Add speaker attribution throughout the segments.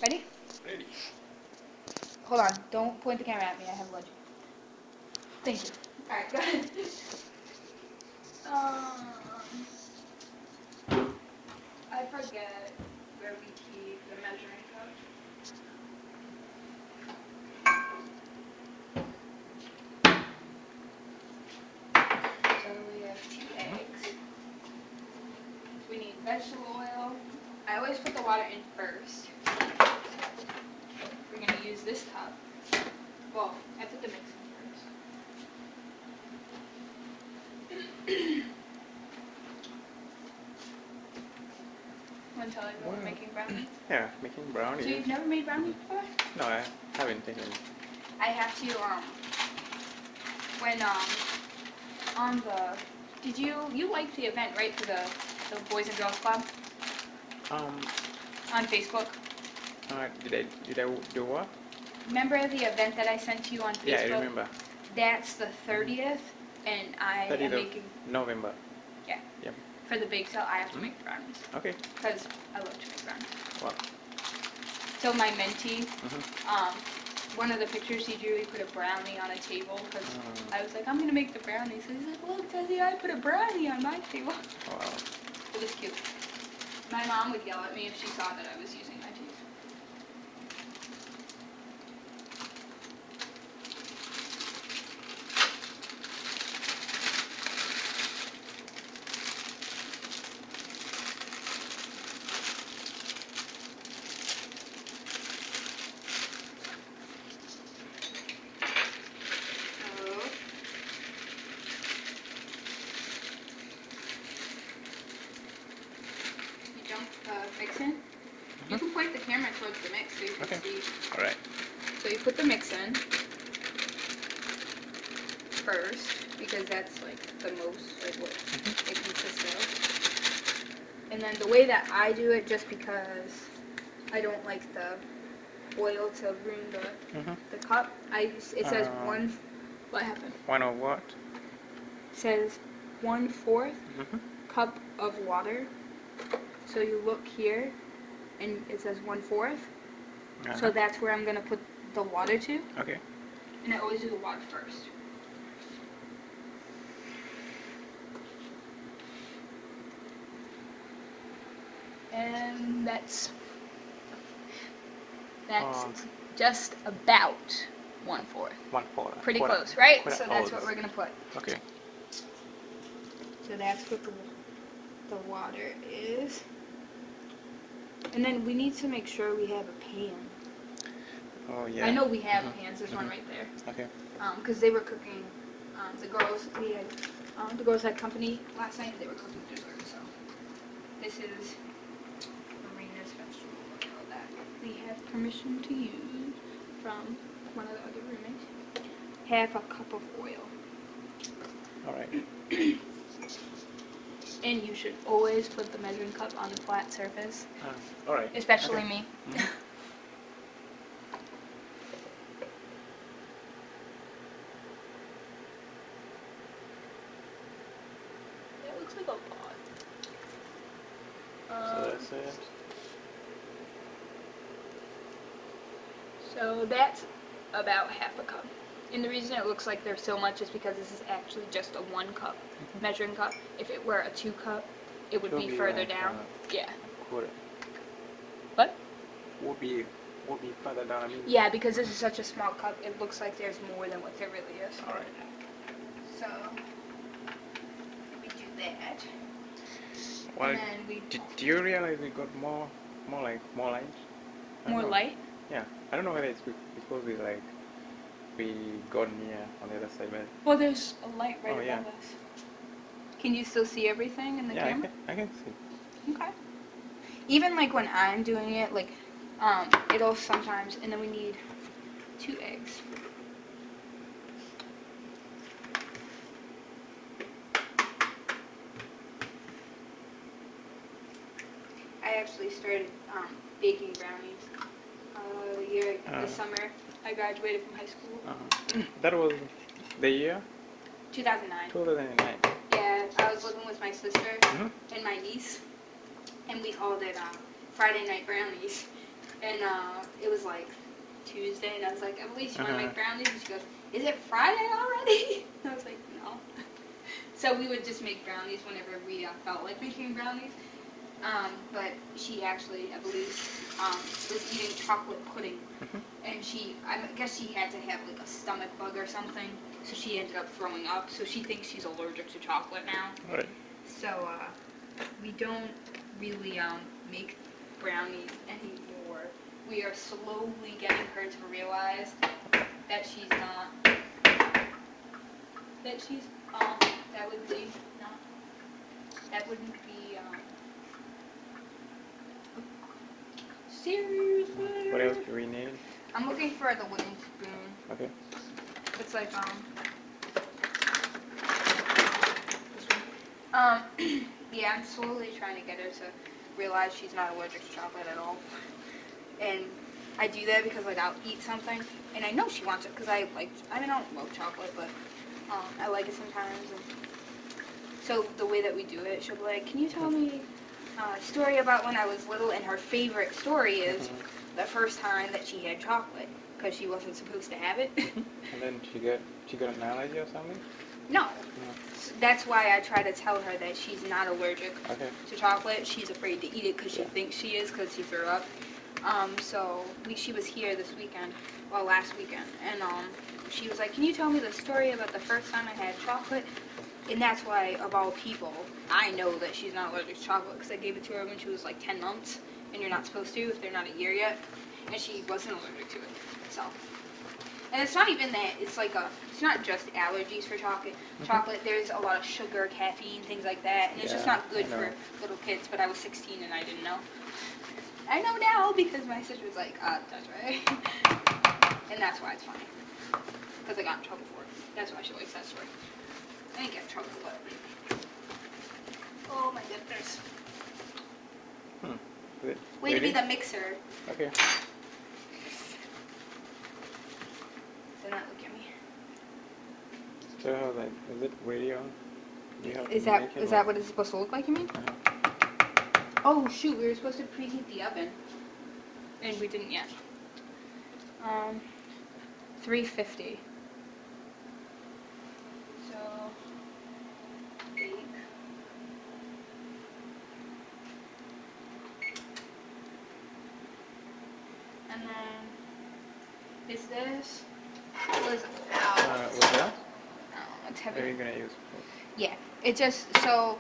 Speaker 1: Ready?
Speaker 2: Ready.
Speaker 1: Hold on. Don't point the camera at me. I have lunch. Thank you. Alright, go ahead. I forget where we keep the measuring cup. So we have 2 eggs. We need vegetable oil. I always put the water in first. We're going to use this cup. Well, I put the mix in first. Want to tell everyone we're making brownies?
Speaker 2: Yeah, making brownies.
Speaker 1: So you've never made brownies before?
Speaker 2: No, I haven't taken.
Speaker 1: I have to, when, on the, you liked the event, right, for the Boys and Girls Club? On Facebook?
Speaker 2: Did I do what?
Speaker 1: Remember the event that I sent to you on Facebook?
Speaker 2: Yeah, I remember.
Speaker 1: That's the 30th, and I
Speaker 2: 30th
Speaker 1: am making...
Speaker 2: November.
Speaker 1: Yeah.
Speaker 2: Yep.
Speaker 1: For the bake sale, I have to make brownies.
Speaker 2: Okay.
Speaker 1: Because I love to make brownies.
Speaker 2: Wow.
Speaker 1: So my mentee, one of the pictures he drew, he put a brownie on a table, because I was like, I'm going to make the brownies. So he's like, look, Desi, I put a brownie on my table.
Speaker 2: Wow.
Speaker 1: It was cute. My mom would yell at me if she saw that I was using my teeth. Mix in. You can point the camera towards the mix so you can see.
Speaker 2: Alright.
Speaker 1: So you put the mix in first, because that's like the most like what it consists of. And then the way that I do it, just because I don't like the oil to ruin the cup, it says what happened?
Speaker 2: One of what?
Speaker 1: It says 1/4 cup of water. So you look here, and it says 1/4. So that's where I'm going to put the water to.
Speaker 2: Okay.
Speaker 1: And I always do the water first. And that's just about 1/4.
Speaker 2: 1/4.
Speaker 1: Pretty close, right? So that's what we're going to put.
Speaker 2: Okay.
Speaker 1: So that's what the water is. And then we need to make sure we have a pan.
Speaker 2: Oh, yeah.
Speaker 1: I know we have pans. There's one right there.
Speaker 2: Okay.
Speaker 1: Because they were cooking, the girls had company last night, and they were cooking dessert. So this is Marina's vegetable oil that we have permission to use from one of the other roommates. 1/2 cup of oil.
Speaker 2: All right.
Speaker 1: And you should always put the measuring cup on a flat surface.
Speaker 2: All right.
Speaker 1: Especially me. It looks like a lot.
Speaker 2: So that's it.
Speaker 1: So that's about 1/2 cup. And the reason it looks like there's so much is because this is actually just a 1 cup measuring cup. If it were a 2 cup, it would be further down. Yeah.
Speaker 2: Quarter.
Speaker 1: What?
Speaker 2: Would be further down. I mean.
Speaker 1: Yeah, because this is such a small cup, it looks like there's more than what there really is.
Speaker 2: All right.
Speaker 1: So we do that.
Speaker 2: Well,
Speaker 1: and then we
Speaker 2: do you realize we got more light?
Speaker 1: More light?
Speaker 2: Yeah. I don't know whether it's because we got near on the other side, but...
Speaker 1: Well, there's a light right above us. Can you still see everything in the camera?
Speaker 2: Yeah, I can see.
Speaker 1: Okay. Even like when I'm doing it, like, it'll sometimes, and then we need 2 eggs. I actually started baking brownies this summer. I graduated from high school.
Speaker 2: That was the year?
Speaker 1: 2009.
Speaker 2: 2009.
Speaker 1: Yeah, I was living with my sister and my niece, and we called it Friday Night Brownies. And it was like Tuesday, and I was like, Emily, you want to make brownies? And she goes, is it Friday already? And I was like, no. So we would just make brownies whenever we felt like making brownies. But she actually, I believe, was eating chocolate pudding. And I guess she had to have like a stomach bug or something. So she ended up throwing up. So she thinks she's allergic to chocolate now.
Speaker 2: Right.
Speaker 1: So we don't really make brownies anymore. We are slowly getting her to realize that she's not. That she's that would be not. That wouldn't be seriously.
Speaker 2: What else do we need?
Speaker 1: I'm looking for the wooden spoon.
Speaker 2: Okay.
Speaker 1: It's like this one. Yeah, I'm slowly trying to get her to realize she's not allergic to chocolate at all. And I do that because like I'll eat something and I know she wants it because I don't love chocolate, but I like it sometimes. And so the way that we do it, she'll be like, can you tell me a story about when I was little? And her favorite story is the first time that she had chocolate because she wasn't supposed to have it.
Speaker 2: And then she got an allergy or something?
Speaker 1: No. That's why I try to tell her that she's not allergic to chocolate. She's afraid to eat it because she thinks she is because she threw up. So she was here this weekend, well, last weekend, and she was like, can you tell me the story about the first time I had chocolate? And that's why, of all people, I know that she's not allergic to chocolate because I gave it to her when she was like 10 months, and you're not supposed to if they're not a year yet, and she wasn't allergic to it. So, and it's not even that, it's not just allergies for chocolate. There's a lot of sugar, caffeine, things like that, and it's just not good for little kids. But I was 16 and I didn't know. I know now because my sister's like, that's right. And that's why it's funny. Because I got in trouble for it. That's why she likes that story. I didn't get in trouble, but... Oh my goodness. Way to be the mixer.
Speaker 2: Okay.
Speaker 1: Do not look at me.
Speaker 2: So, like, is it radio?
Speaker 1: Is that what it's supposed to look like, you mean? Oh shoot, we were supposed to preheat the oven. And we didn't yet. 350. So, bake. And then, is this? Was
Speaker 2: that?
Speaker 1: Oh, it's heavy.
Speaker 2: What are you gonna use?
Speaker 1: Yeah, it just, so,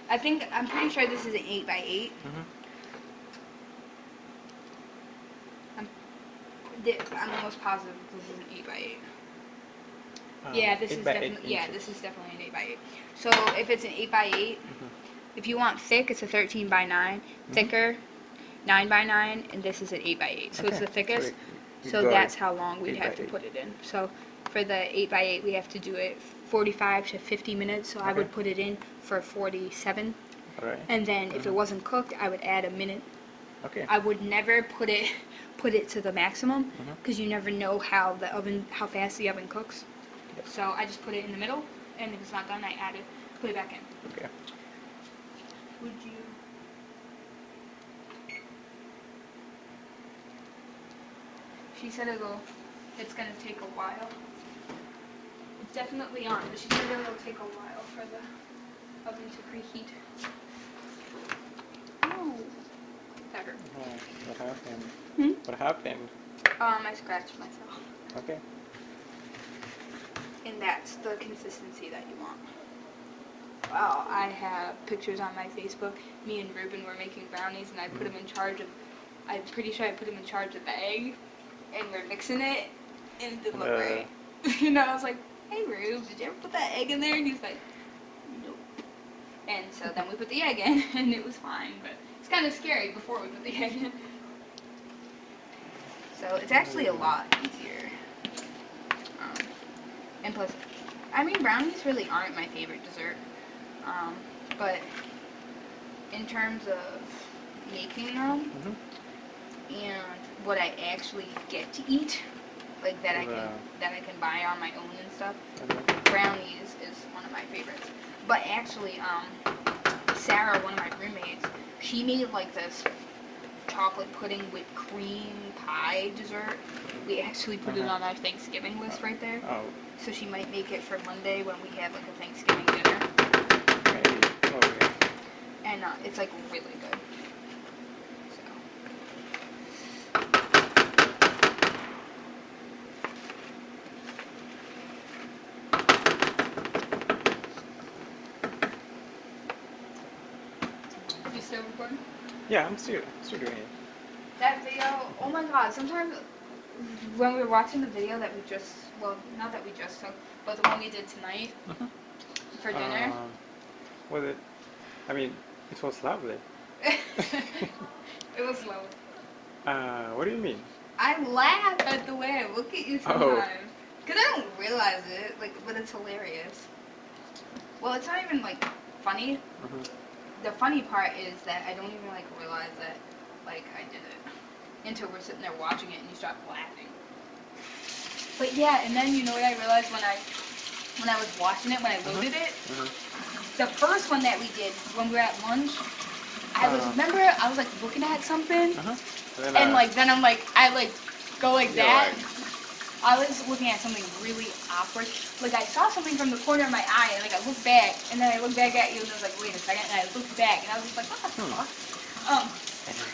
Speaker 1: I'm pretty sure this is an 8x8. I'm almost positive this is an 8x8. Yeah, this is definitely an 8x8. So if it's an 8x8, if you want thick, it's a 13x9. Thicker, 9x9, and this is an 8x8. So it's the thickest. So that's how long we'd have to put it in. So for the 8x8, we have to do it 45 to 50 minutes. So I would put it in for 47.
Speaker 2: Alright.
Speaker 1: And then if it wasn't cooked, I would add a minute.
Speaker 2: Okay.
Speaker 1: I would never put it to the maximum because you never know how fast the oven cooks.
Speaker 2: Yep.
Speaker 1: So I just put it in the middle, and if it's not done, I put it back in.
Speaker 2: Okay.
Speaker 1: Would you? She said it's gonna take a while. It's definitely on, but she said it'll take a while for the oven to preheat. Oh, that hurt.
Speaker 2: Oh, what happened? What happened?
Speaker 1: I scratched myself.
Speaker 2: Okay.
Speaker 1: And that's the consistency that you want. Well, I have pictures on my Facebook. Me and Ruben were making brownies, and I put him in charge of. I'm pretty sure I put him in charge of the egg, and we're mixing it, and it didn't look right. You know, I was like, "Hey, Rube, did you ever put that egg in there?" And he's like, "Nope." And so then we put the egg in, and it was fine. But it's kind of scary before we put the egg in. So it's actually a lot easier. And plus, I mean, brownies really aren't my favorite dessert. But in terms of making them and what I actually get to eat, like that I can buy on my own and stuff, brownies is one of my favorites. But actually, Sarah, one of my roommates, she made like this chocolate pudding with cream pie dessert. We actually put it on our Thanksgiving list right there.
Speaker 2: Oh,
Speaker 1: So she might make it for Monday when we have like a Thanksgiving dinner.
Speaker 2: maybe. Okay.
Speaker 1: And it's like really good. So. You still recording?
Speaker 2: Yeah, I'm still doing it.
Speaker 1: That video, oh my god, sometimes when we were watching the video that we just, well, not that we just took, but the one we did tonight for dinner.
Speaker 2: Was it? I mean, it was lovely.
Speaker 1: It was low.
Speaker 2: What do you mean?
Speaker 1: I laugh at the way I look at you sometimes. Because I don't realize it, like, but it's hilarious. Well, it's not even, like, funny. The funny part is that I don't even, like, realize that, like, I did it. Until we're sitting there watching it and you start laughing. But yeah, and then you know what I realized when I was watching it, when I loaded it? The first one that we did when we were at lunch, I was like looking at something, and like then I'm like, I like go like that. Right. I was looking at something really awkward. Like I saw something from the corner of my eye, and like I looked back, and then I looked back at you, and I was like, wait a second, and I looked back, and I was just like, what the fuck?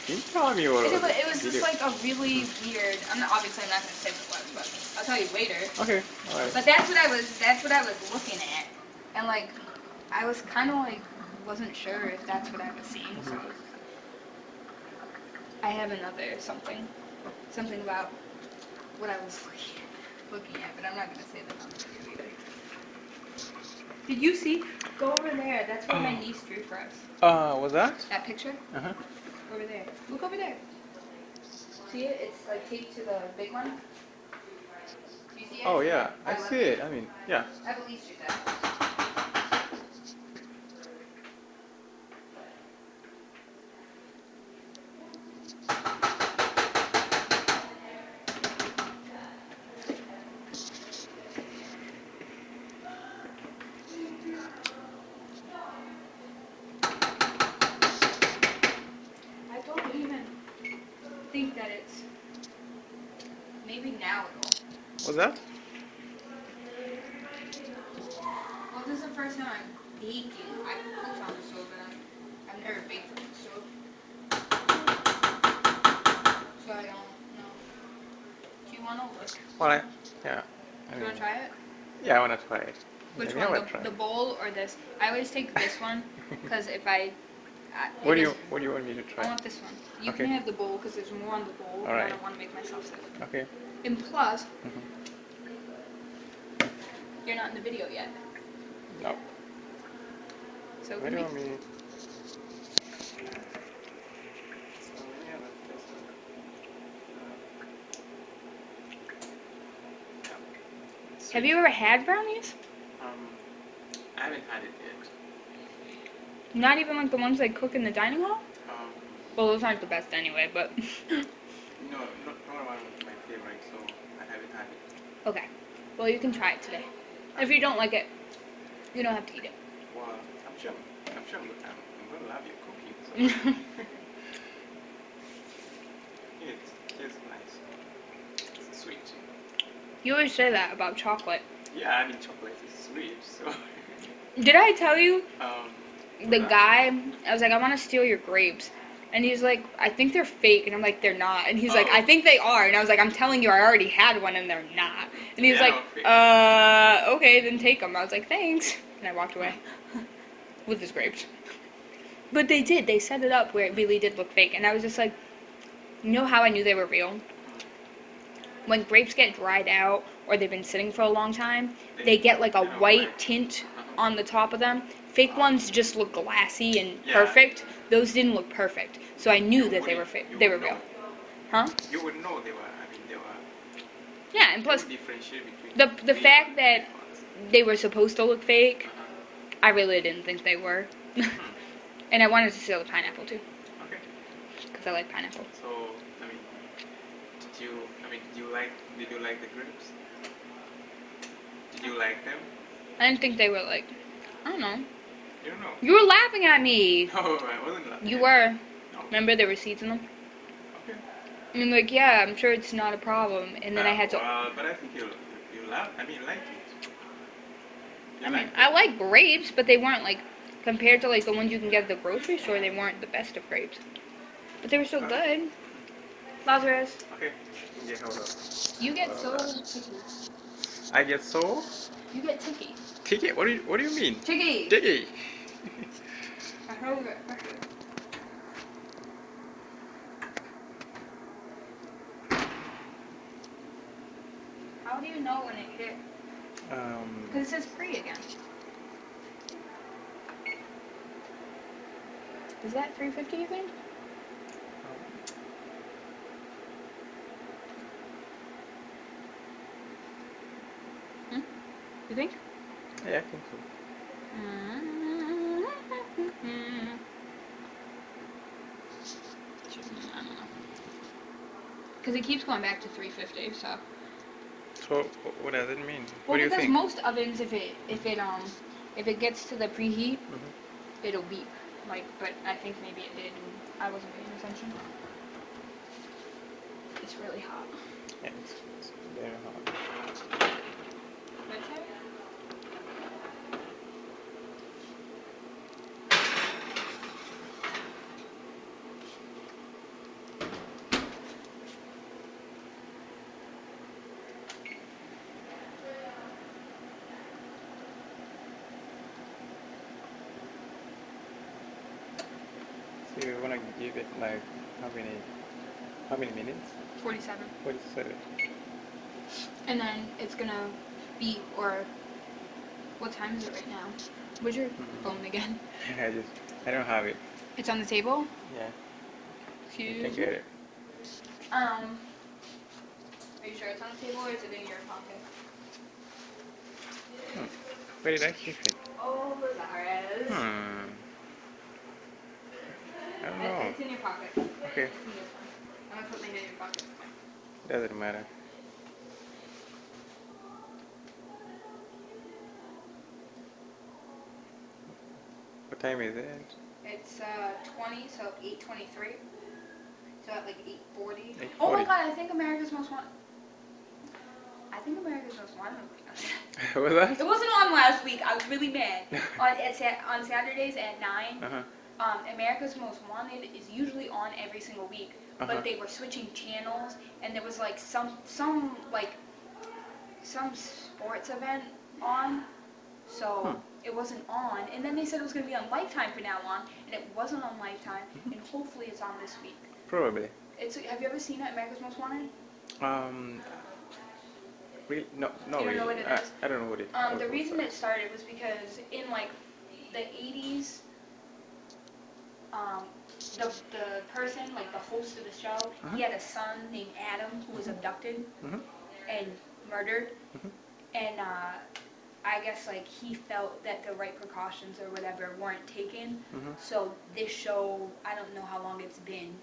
Speaker 2: Can you tell me what
Speaker 1: it was just like a really weird. Obviously I'm not gonna say what it was, but I'll tell you later.
Speaker 2: Okay, alright.
Speaker 1: But that's what I was looking at, and like I was kind of like wasn't sure if that's what I was seeing. So I have another something about what I was looking at, but I'm not gonna say that on the video either. Did you see? Go over there. That's what my niece drew for us.
Speaker 2: Was that?
Speaker 1: That picture? Over there. Look over there. See it? It's like taped to the big one. Do you see it?
Speaker 2: Oh yeah, I see it. I mean, yeah.
Speaker 1: I believe you that. I don't even think that it's. Maybe now it'll.
Speaker 2: What's that?
Speaker 1: Well, this is the first time I'm baking. I cooked on the stove, and I've never baked on the stove. So I don't know. Do you want to look?
Speaker 2: Well, yeah.
Speaker 1: Do you want to try it?
Speaker 2: Yeah, I want to try it.
Speaker 1: Which
Speaker 2: Maybe
Speaker 1: one? The bowl or this? I always take this one because if I.
Speaker 2: What do you want me to try?
Speaker 1: I want this one. You can have the bowl because there's more on the bowl, and I don't want to make myself sick.
Speaker 2: Okay.
Speaker 1: And plus, you're not in the video yet.
Speaker 2: No.
Speaker 1: So
Speaker 2: What do you want me?
Speaker 1: Have you ever had brownies?
Speaker 2: I haven't had it yet.
Speaker 1: Not even like the ones they cook in the dining hall? Well, those aren't the best anyway, but...
Speaker 2: No, not one of my favorites, so I haven't had it.
Speaker 1: Okay. Well, you can try it today. If you don't like it, you don't have to eat it.
Speaker 2: Well, I'm sure I'm going to love your cooking. So. It's nice. It's sweet.
Speaker 1: You always say that about chocolate.
Speaker 2: Yeah, I mean chocolate is sweet, so...
Speaker 1: Did I tell you? The
Speaker 2: What?
Speaker 1: guy, I was like, I want to steal your grapes. And he's like, I think they're fake. And I'm like, they're not. And he's like, I think they are. And I was like, I'm telling you, I already had one and they're not. And he was like, okay, then take them. I was like, thanks. And I walked away with his grapes. But they did. They set it up where it really did look fake. And I was just like, you know how I knew they were real? When grapes get dried out or they've been sitting for a long time, they get like a white tint on the top of them. Fake ones just look glassy and perfect. Those didn't look perfect. So I knew that they were fake. They were real. Huh?
Speaker 2: You would know they were, I mean, they were...
Speaker 1: Yeah, and plus,
Speaker 2: differentiate between
Speaker 1: the fact that they were supposed to look fake, I really didn't think they were. And I wanted to steal the pineapple too.
Speaker 2: Okay.
Speaker 1: Because I like pineapple.
Speaker 2: So, I mean, did you like the grapes? Did you like them?
Speaker 1: I didn't think they were like, I don't know.
Speaker 2: You don't know.
Speaker 1: You were laughing at me.
Speaker 2: No, I wasn't laughing.
Speaker 1: You were.
Speaker 2: No.
Speaker 1: Remember there were seeds in them? I mean, like, yeah, I'm sure it's not a problem. And then I had to.
Speaker 2: Well, but I think you love. I mean, like it. You
Speaker 1: I mean,
Speaker 2: like
Speaker 1: I
Speaker 2: it.
Speaker 1: like grapes, but they weren't like compared to like the ones you can get at the grocery store. They weren't the best of grapes, but they were still
Speaker 2: Well,
Speaker 1: good. Lazarus,
Speaker 2: okay. Yeah, hold on.
Speaker 1: you get
Speaker 2: Hold
Speaker 1: so
Speaker 2: on.
Speaker 1: ticky.
Speaker 2: I get so
Speaker 1: You get ticky.
Speaker 2: ticket. What do you mean?
Speaker 1: Ticky.
Speaker 2: Ticky.
Speaker 1: I heard it. How do you know when it hit? Because it says free again. Is that 350? You think? You think?
Speaker 2: Yeah, I think so.
Speaker 1: I don't know. Because it keeps going back to 350, so.
Speaker 2: So what does it mean?
Speaker 1: Well,
Speaker 2: What do you
Speaker 1: because
Speaker 2: think?
Speaker 1: most ovens, if it gets to the preheat, it'll beep. Like, but I think maybe it did, and I wasn't paying attention. It's really hot.
Speaker 2: Yeah, it's very hard.
Speaker 1: Okay.
Speaker 2: So you wanna give it like how many minutes?
Speaker 1: 47.
Speaker 2: 47.
Speaker 1: And then it's gonna beep, or what time is it right now? Where's your phone again?
Speaker 2: I don't have it.
Speaker 1: It's on the table?
Speaker 2: Yeah, you can
Speaker 1: Excuse
Speaker 2: get
Speaker 1: me?
Speaker 2: it.
Speaker 1: Are you sure it's on the table, or is it in your pocket?
Speaker 2: Where did I keep it?
Speaker 1: Oh, Lazarus.
Speaker 2: I don't know.
Speaker 1: It's in your pocket.
Speaker 2: Okay,
Speaker 1: It's in this one. I'm gonna put mine in your pocket.
Speaker 2: doesn't matter. What time is it?
Speaker 1: It's 20, so 8:23. So at like 8:40.
Speaker 2: 8:40.
Speaker 1: Oh my God! I think America's Most Wanted. I think America's Most Wanted.
Speaker 2: What's that?
Speaker 1: It wasn't on last week. I was really mad. On Saturdays at 9. America's Most Wanted is usually on every single week, but they were switching channels, and there was like some sports event on, so it wasn't on. And then they said it was going to be on Lifetime from now on, and it wasn't on Lifetime, and hopefully it's on this week.
Speaker 2: Probably.
Speaker 1: Have you ever seen it, America's Most Wanted?
Speaker 2: Really? No, not
Speaker 1: You don't
Speaker 2: really.
Speaker 1: know what it is?
Speaker 2: I don't know what it.
Speaker 1: The reason it started was because in like the 80s, the person, like the host of the show, he had a son named Adam who was abducted and murdered, and I guess like he felt that the right precautions or whatever weren't taken. So this show, I don't know how long it's been,